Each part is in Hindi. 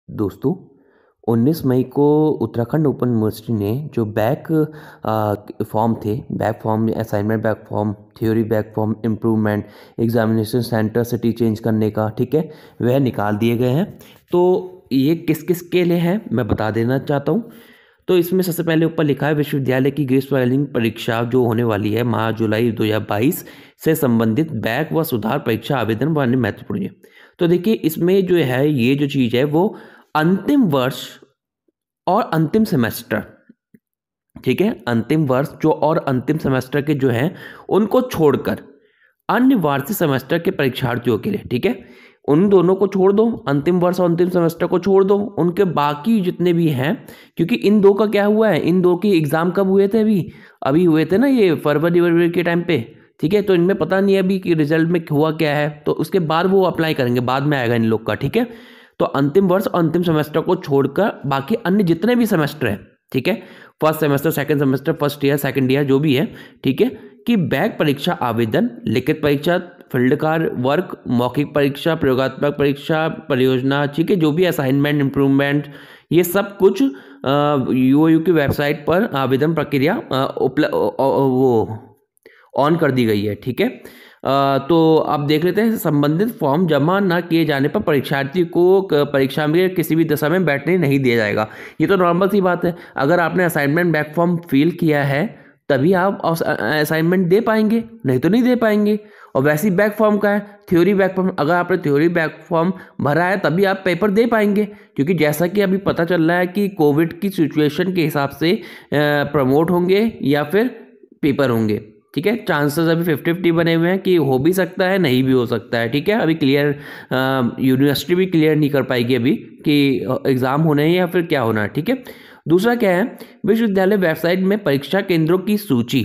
दोस्तों, 19 मई को उत्तराखंड ओपन यूनिवर्सिटी ने जो बैक फॉर्म थे, back form, assignment back form, theory back form, improvement, examination centre city change करने का, ठीक है, वह निकाल दिए गए हैं। तो ये किस किस के लिए है मैं बता देना चाहता हूँ। तो इसमें सबसे पहले ऊपर लिखा है विश्वविद्यालय की ग्रीष्मकालीन परीक्षा जो होने वाली है मार्च जुलाई 2022 से संबंधित बैक व सुधार परीक्षा आवेदन वाले महत्वपूर्ण है। तो देखिए इसमें जो है ये जो चीज़ है वो अंतिम वर्ष और अंतिम सेमेस्टर, ठीक है, अंतिम वर्ष जो और अंतिम सेमेस्टर के जो हैं उनको छोड़कर अन्य वार्षिक सेमेस्टर के परीक्षार्थियों के लिए, ठीक है, उन दोनों को छोड़ दो, अंतिम वर्ष और अंतिम सेमेस्टर को छोड़ दो, उनके बाकी जितने भी हैं, क्योंकि इन दो का क्या हुआ है, इन दो के एग्जाम कब हुए थे, अभी हुए थे ना, ये फरवरी के टाइम पे, ठीक है। तो इनमें पता नहीं है अभी कि रिजल्ट में हुआ क्या है, तो उसके बाद वो अप्लाई करेंगे, बाद में आएगा इन लोग का, ठीक है। तो अंतिम वर्ष और अंतिम सेमेस्टर को छोड़कर बाकी अन्य जितने भी सेमेस्टर हैं, ठीक है, first semester, second semester, first year, second year, जो भी है, ठीक है, कि बैक परीक्षा आवेदन, लिखित परीक्षा, फील्ड कार्य वर्क, मौखिक परीक्षा, प्रयोगात्मक परीक्षा, परियोजना, ठीक है, जो भी असाइनमेंट, इम्प्रूवमेंट, ये सब कुछ यूओयू की वेबसाइट पर आवेदन प्रक्रिया वो ऑन कर दी गई है, ठीक है। तो अब देख लेते हैं, संबंधित फॉर्म जमा न किए जाने पर परीक्षार्थी को परीक्षा में किसी भी दशा में बैठने नहीं दिया जाएगा। ये तो नॉर्मल सी बात है, अगर आपने असाइनमेंट बैक फॉर्म फिल किया है तभी आप असाइनमेंट दे पाएंगे, नहीं तो नहीं दे पाएंगे। और वैसे ही बैक फॉर्म का है थ्योरी बैक फॉर्म, अगर आपने थ्योरी बैक फॉर्म भरा है तभी आप पेपर दे पाएंगे, क्योंकि जैसा कि अभी पता चल रहा है कि कोविड की सिचुएशन के हिसाब से प्रमोट होंगे या फिर पेपर होंगे, ठीक है। चांसेस अभी 50-50 बने हुए हैं कि हो भी सकता है, नहीं भी हो सकता है, ठीक है। अभी क्लियर यूनिवर्सिटी भी क्लियर नहीं कर पाएगी अभी कि एग्ज़ाम होने हैं या फिर क्या होना है, ठीक है। दूसरा क्या है, विश्वविद्यालय वेबसाइट में परीक्षा केंद्रों की सूची,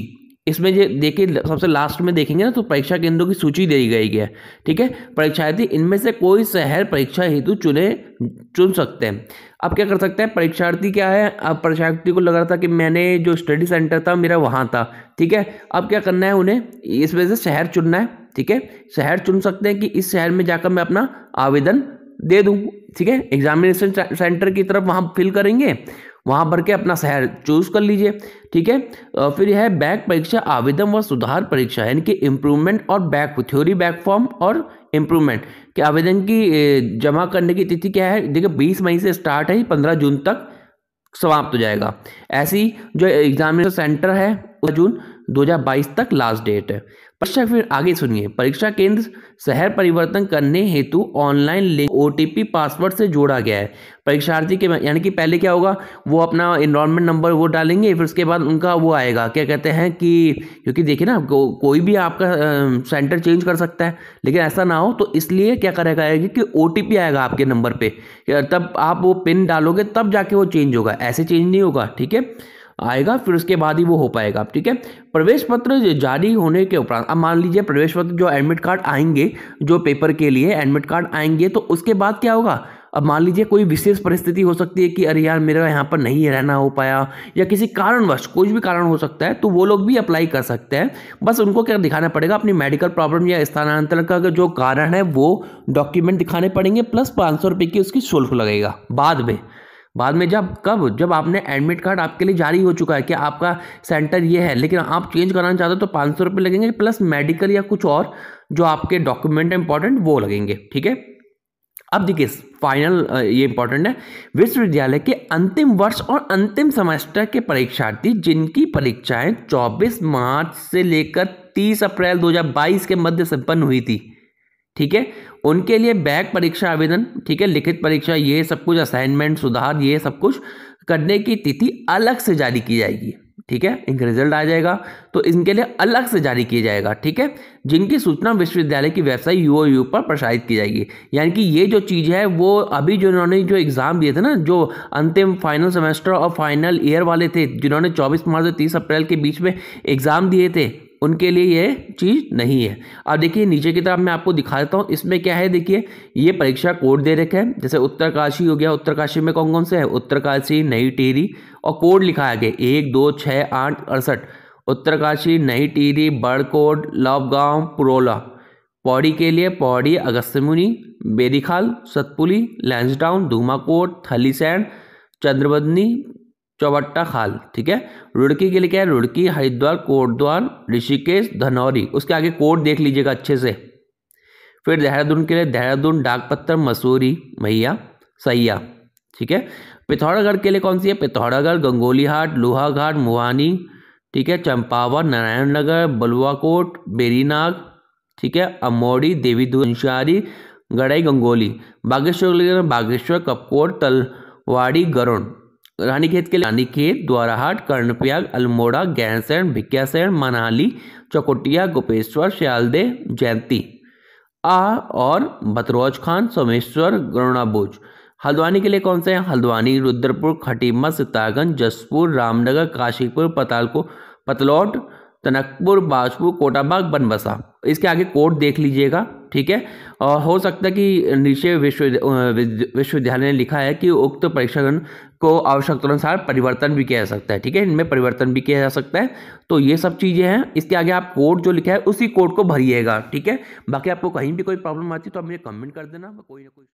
इसमें जो देखिए सबसे लास्ट में देखेंगे ना तो परीक्षा केंद्रों की सूची दी गई है, ठीक है। परीक्षार्थी इनमें से कोई शहर परीक्षा हेतु चुन सकते हैं। अब क्या कर सकते हैं परीक्षार्थी, क्या है, अब परीक्षार्थी को लग रहा था कि मैंने जो स्टडी सेंटर था मेरा वहाँ था, ठीक है। अब क्या करना है उन्हें, इस वजह से शहर चुनना है, ठीक है। शहर चुन सकते हैं कि इस शहर में जाकर मैं अपना आवेदन दे दूँ, ठीक है। एग्जामिनेशन सेंटर की तरफ वहाँ फिल करेंगे, वहाँ भर के अपना शहर चूज कर लीजिए, ठीक है। फिर यह है बैक परीक्षा आवेदन व सुधार परीक्षा, यानी कि इम्प्रूवमेंट और बैक थ्योरी बैक फॉर्म और इम्प्रूवमेंट के आवेदन की जमा करने की तिथि क्या है, देखिए 20 मई से स्टार्ट है, 15 जून तक समाप्त हो जाएगा। ऐसी जो एग्जामिनेशन सेंटर है जून 2022 तक लास्ट डेट है। परीक्षा, फिर आगे सुनिए, परीक्षा केंद्र शहर परिवर्तन करने हेतु ऑनलाइन लिंक ओटीपी पासवर्ड से जोड़ा गया है। परीक्षार्थी के, यानी कि पहले क्या होगा, वो अपना एनरोलमेंट नंबर वो डालेंगे, फिर उसके बाद उनका वो आएगा, क्या कहते हैं कि, क्योंकि देखिए ना कोई भी आपका सेंटर चेंज कर सकता है, लेकिन ऐसा ना हो तो इसलिए क्या करेगा कि ओटीपी आएगा आपके नंबर पे, तब आप वो पिन डालोगे तब जाके वो चेंज होगा, ऐसे चेंज नहीं होगा, ठीक है, आएगा फिर उसके बाद ही वो हो पाएगा, ठीक है। प्रवेश पत्र जारी होने के उपरांत, अब मान लीजिए प्रवेश पत्र जो एडमिट कार्ड आएंगे, जो पेपर के लिए एडमिट कार्ड आएंगे, तो उसके बाद क्या होगा, अब मान लीजिए कोई विशेष परिस्थिति हो सकती है कि अरे यार मेरा यहाँ पर नहीं रहना हो पाया, या किसी कारणवश, कोई भी कारण हो सकता है, तो वो लोग भी अप्लाई कर सकते हैं। बस उनको क्या दिखाना पड़ेगा, अपनी मेडिकल प्रॉब्लम या स्थानांतरण का जो कारण है वो डॉक्यूमेंट दिखाने पड़ेंगे, प्लस 500 रुपये की उसकी शुल्क लगेगा बाद में जब आपने एडमिट कार्ड आपके लिए जारी हो चुका है कि आपका सेंटर ये है, लेकिन आप चेंज कराना चाहते हो तो 500 रुपये लगेंगे, प्लस मेडिकल या कुछ और जो आपके डॉक्यूमेंट इंपॉर्टेंट वो लगेंगे, ठीक है। अब देखिए फाइनल, ये इंपॉर्टेंट है, विश्वविद्यालय के अंतिम वर्ष और अंतिम सेमेस्टर के परीक्षार्थी जिनकी परीक्षाएं 24 मार्च से लेकर 30 अप्रैल 2022 के मध्य संपन्न हुई थी, ठीक है, उनके लिए बैक परीक्षा आवेदन, ठीक है, लिखित परीक्षा, ये सब कुछ, असाइनमेंट, सुधार, ये सब कुछ करने की तिथि अलग से जारी की जाएगी, ठीक है। इनका रिजल्ट आ जाएगा तो इनके लिए अलग से जारी किया जाएगा, ठीक है, जिनकी सूचना विश्वविद्यालय की वेबसाइट यूओयू पर प्रसारित की जाएगी। यानी कि ये जो चीज़ है वो अभी जो इन्होंने जो एग्ज़ाम दिए थे ना, जो अंतिम फाइनल सेमेस्टर और फाइनल ईयर वाले थे, जिन्होंने 24 मार्च से 30 अप्रैल के बीच में एग्ज़ाम दिए थे, उनके लिए ये चीज़ नहीं है। अब देखिए नीचे की तरफ मैं आपको दिखा देता हूँ, इसमें क्या है, देखिए ये परीक्षा कोड दे रखे हैं, जैसे उत्तरकाशी हो गया, उत्तरकाशी में कौन कौन से है, उत्तरकाशी, नई टिहरी, और कोड लिखा है आगे 1 2 6 8 68, उत्तरकाशी, नई टिहरी, बड़कोट, लवगांव, पुरोला। पौड़ी के लिए पौड़ी, अगस्त्यमुनि, बेरीखाल, सतपुली, लैंसडाउन, धूमाकोट, थलीसैंड, चंद्रबदनी, चौबट्टा खाल। ठीक है। रुड़की के लिए क्या है, रुड़की, हरिद्वार, कोटद्वार, ऋषिकेश, धनौरी। उसके आगे कोट देख लीजिएगा अच्छे से। फिर देहरादून के लिए देहरादून, डाकपत्थर, मसूरी, मैया, सैया। ठीक है। पिथौरागढ़ के लिए कौन सी है, पिथौरागढ़, गंगोलीहाट, लोहाघाट, मुहानी, ठीक है, चंपावत, नारायणनगर, बलुआकोट, बेरीनाग, ठीक है, अमौड़ी, देवीधुनशारी, गड़ई, गंगोली। बागेश्वर के लिए बागेश्वर, कपकोट, तलवाड़ी, गरुड़। रानीखेत के लिए रानीखेत, द्वाराहाट, कर्णप्रयाग, अल्मोड़ा, गैरसैंण, भिकियासैंण, मनाली, चौकुटिया, गोपेश्वर, श्यालदे, जयंती और भतरौज खान, सोमेश्वर, गरुड़ाबूझ। हल्द्वानी के लिए कौन से हैं, हल्द्वानी, रुद्रपुर, खटीमा, सितारगंज, जसपुर, रामनगर, काशीपुर, पतलौट, टनकपुर, बाजपुर, कोटाबाग, बनबसा। इसके आगे कोट देख लीजिएगा। ठीक है। और हो सकता है कि नीचे विश्वविद्यालय ने लिखा है कि उक्त परीक्षागण को आवश्यकता अनुसार परिवर्तन भी किया जा सकता है। ठीक है। इनमें परिवर्तन भी किया जा सकता है। तो ये सब चीज़ें हैं। इसके आगे आप कोड जो लिखा है उसी कोड को भरिएगा। ठीक है। बाकी आपको कहीं भी कोई प्रॉब्लम आती है तो आप मुझे कमेंट कर देना, कोई ना कोई